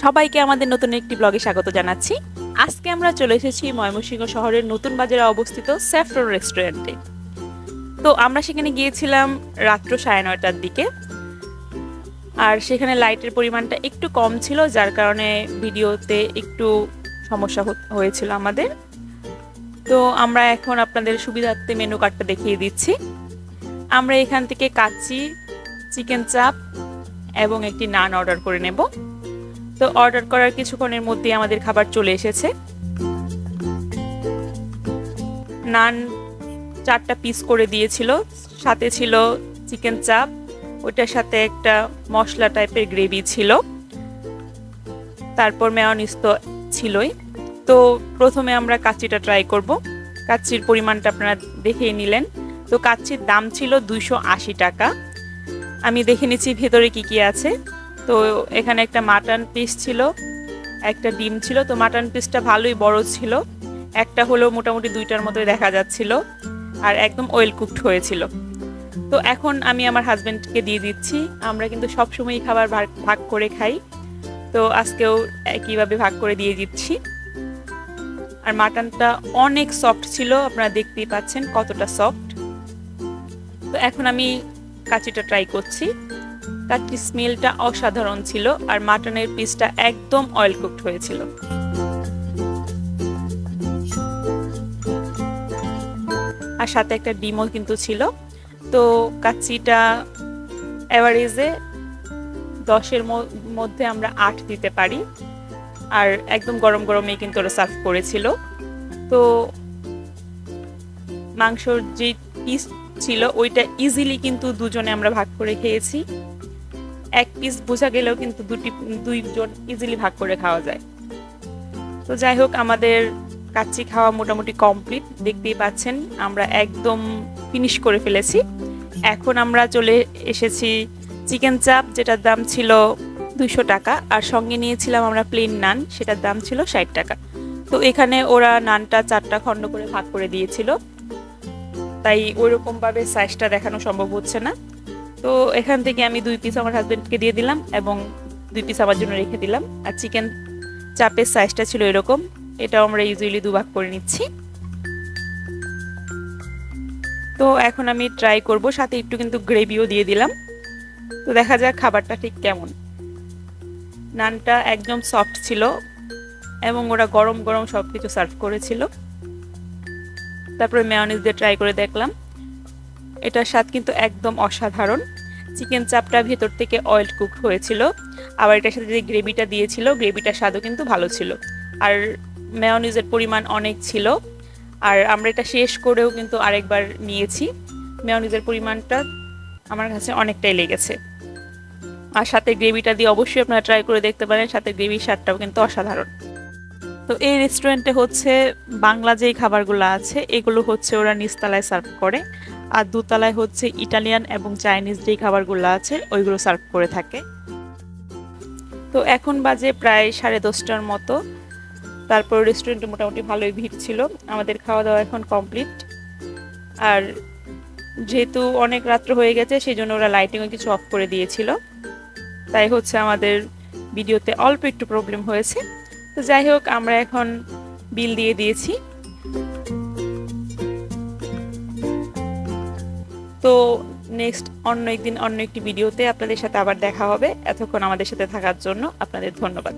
সবাইকে আমাদের নতুন একটি ব্লগে স্বাগত জানাচ্ছি। আজকে আমরা চলে এসেছি ময়মনসিংহ শহরের নতুন বাজারে অবস্থিত স্যাফরন রেস্টুরেন্টে। তো আমরা সেখানে গিয়েছিলাম রাত্র 9:30টার দিকে, আর সেখানে লাইটের পরিমাণটা একটু কম ছিল, যার কারণে ভিডিওতে একটু সমস্যা হয়েছিল আমাদের। তো আমরা এখন আপনাদের সুবিধার্থে মেনু কার্ডটা দেখিয়ে দিচ্ছি। আমরা এখান থেকে কাচ্চি, চিকেন চাপ এবং একটি নান অর্ডার করে নেব। তো অর্ডার করার কিছুক্ষণের মধ্যে আমাদের খাবার চলে এসেছে। নান 4টা পিস করে দিয়েছিল, সাথে ছিল চিকেন চাপ, ওইটার সাথে একটা মশলা টাইপের গ্রেভি ছিল, তারপর মেয়োনিজ তো ছিলই। তো প্রথমে আমরা কাচ্চিটা ট্রাই করব। কাচ্চির পরিমাণটা আপনারা দেখেই নিলেন। তো কাচ্চির দাম ছিল 280 টাকা। আমি দেখে নিচ্ছি ভেতরে কি কি আছে। তো এখানে একটা মাটন পিস ছিল, একটা ডিম ছিল। তো মাটন পিসটা ভালোই বড় ছিল, একটা হলেও মোটামুটি 2টার মতোই দেখা যাচ্ছিল, আর একদম ওয়েল কুকড হয়েছিল। তো এখন আমি আমার হাজবেন্ডকে দিয়ে দিচ্ছি। আমরা কিন্তু সবসময়ই খাবার ভাগ করে খাই, তো আজকেও একইভাবে ভাগ করে দিয়ে দিচ্ছি। আর মাটনটা অনেক সফট ছিল, আপনারা দেখতেই পাচ্ছেন কতটা সফট। তো এখন আমি কাচ্চিটা ট্রাই করছি। কাচ্চির স্মেলটা অসাধারণ ছিল, আর মাটনের পিসটা একদম অয়েল কুকড হয়েছিল। আর সাথে একটা ডিমও কিন্তু ছিল। তো কাচ্চিটা এভারেজে 10-এর মধ্যে আমরা 8 দিতে পারি। আর একদম গরম গরমেই কিন্তু ওরা সার্ভ করেছিল। তো মাংসর যে পিস ছিল ওইটা ইজিলি কিন্তু দুজনে আমরা ভাগ করে খেয়েছি। এক পিস বোঝা গেলেও কিন্তু দুইজন ইজিলি ভাগ করে খাওয়া যায়। তো যাই হোক, আমাদের কাচ্চি খাওয়া মোটামুটি কমপ্লিট, দেখতেই পাচ্ছেন আমরা একদম ফিনিশ করে ফেলেছি। এখন আমরা চলে এসেছি চিকেন চাপ, যেটার দাম ছিল 200 টাকা, আর সঙ্গে নিয়েছিলাম আমরা প্লেন নান, সেটার দাম ছিল 60 টাকা। তো এখানে ওরা নানটা 4টা খণ্ড করে ভাগ করে দিয়েছিল, তাই ওইরকম ভাবে সাইজটা দেখানো সম্ভব হচ্ছে না। তো এখান থেকে আমি 2 পিস আমার হাজবেন্ডকে দিয়ে দিলাম এবং 2 পিস আমার জন্য রেখে দিলাম। আর চিকেন চাপের সাইজটা ছিল এরকম, এটাও আমরা ইউজুয়ালি 2 ভাগ করে নিচ্ছি। তো এখন আমি ট্রাই করব, সাথে একটু কিন্তু গ্রেভিও দিয়ে দিলাম। তো দেখা যাক খাবারটা ঠিক কেমন। নানটা একদম সফট ছিল এবং ওরা গরম গরম সবকিছু সার্ভ করেছিল। তারপরে মেয়োনিজ দিয়ে ট্রাই করে দেখলাম, এটার স্বাদ কিন্তু একদম অসাধারণ। চিকেন চাপটা ভেতর থেকে অয়েল কুক হয়েছিল, আবার এটার সাথে যে গ্রেভিটা দিয়েছিল, গ্রেভিটার স্বাদও কিন্তু ভালো ছিল। আর মেয়োনিজের পরিমাণ অনেক ছিল, আর আমরা এটা শেষ করেও কিন্তু আরেকবার নিয়েছি। মেয়োনিজের পরিমাণটা আমার কাছে অনেকটাই লেগেছে। আর সাথে গ্রেভিটা দিয়ে অবশ্যই আপনারা ট্রাই করে দেখতে পারেন, সাথে গ্রেভির স্বাদটাও কিন্তু অসাধারণ। তো এই রেস্টুরেন্টে হচ্ছে বাংলা যেই খাবারগুলো আছে এগুলো হচ্ছে ওরা নিচতলায় সার্ভ করে, আর দোতলায় হচ্ছে ইটালিয়ান এবং চাইনিজ যেই খাবারগুলো আছে ওইগুলো সার্ভ করে থাকে। তো এখন বাজে প্রায় 10:30টার মতো। তারপর রেস্টুরেন্টে মোটামুটি ভালোই ভিড় ছিল। আমাদের খাওয়া দাওয়া এখন কমপ্লিট। আর যেহেতু অনেক রাত্র হয়ে গেছে, সেই জন্য ওরা লাইটিংও কিছু অফ করে দিয়েছিল, তাই হচ্ছে আমাদের ভিডিওতে অল্প একটু প্রবলেম হয়েছে। তো যাই হোক, আমরা এখন বিল দিয়ে দিয়েছি। তো নেক্সট অন্য একদিন অন্য একটি ভিডিওতে আপনাদের সাথে আবার দেখা হবে। এতক্ষণ আমাদের সাথে থাকার জন্য আপনাদের ধন্যবাদ।